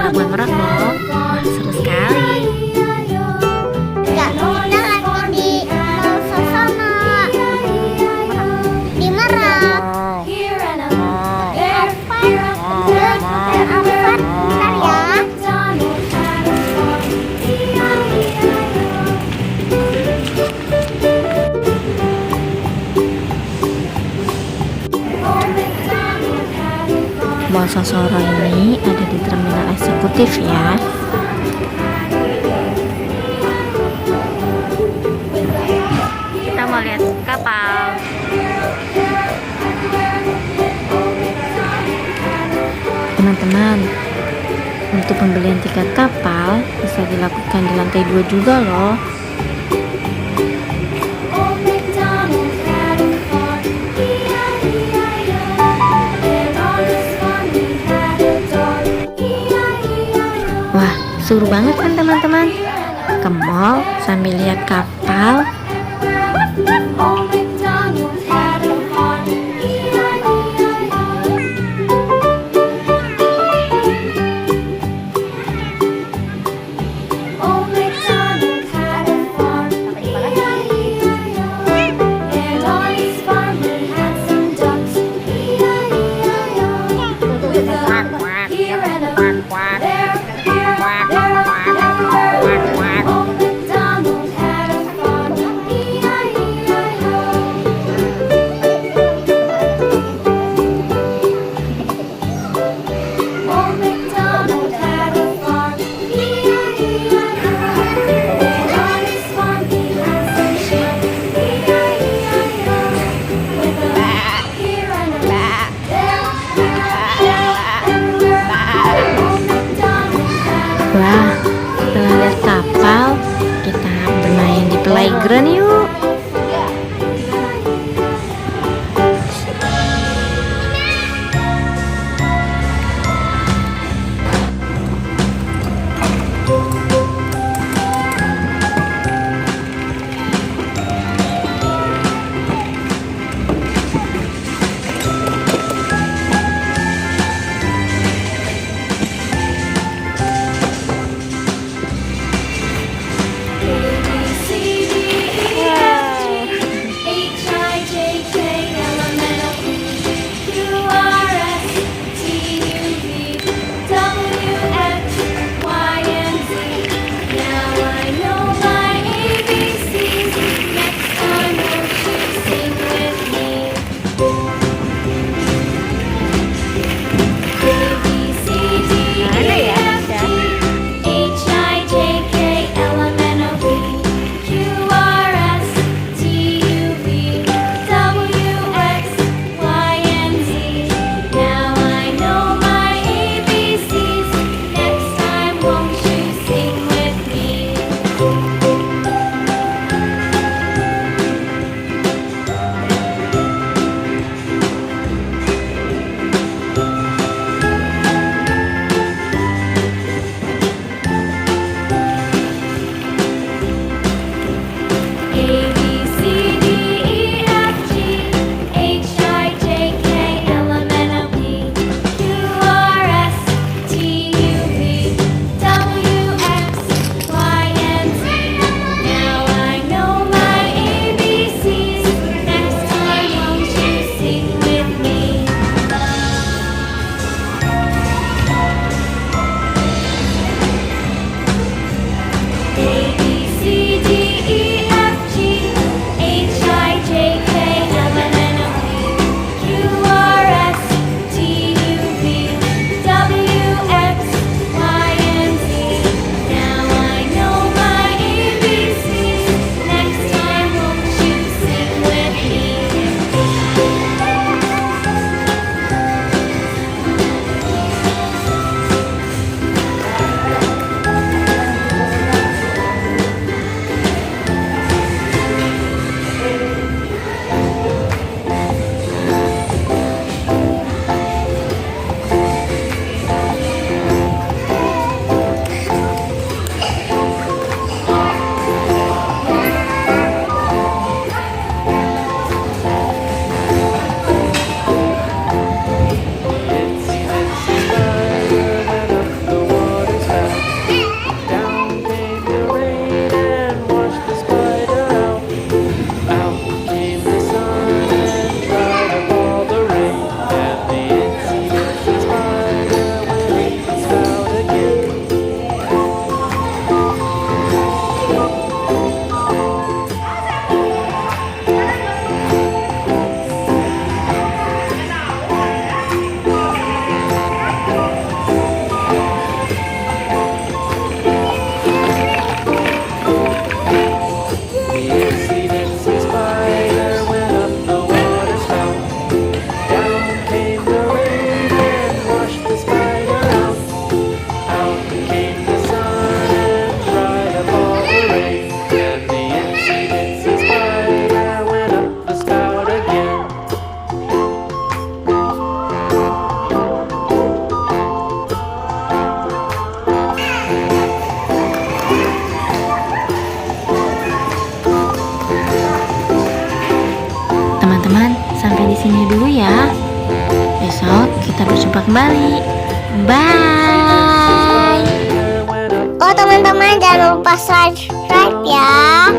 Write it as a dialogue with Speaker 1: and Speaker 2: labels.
Speaker 1: pelabuhan Merak loh. Wah, seru sekali.
Speaker 2: Enggak, kita lagi di sasoro di merak. Bentar ya.
Speaker 1: Bola sasoro ini ada di terminal eksekutif ya. Kita mau lihat kapal. Teman-teman, untuk pembelian tiket kapal bisa dilakukan di lantai 2 juga loh. Wah, seru banget kan teman-teman? Ke mall sambil lihat kapal. Wah, setelah lihat kapal, kita bermain di playground yuk. kita berjumpa kembali. Bye.
Speaker 2: Oh teman-teman, jangan lupa subscribe ya.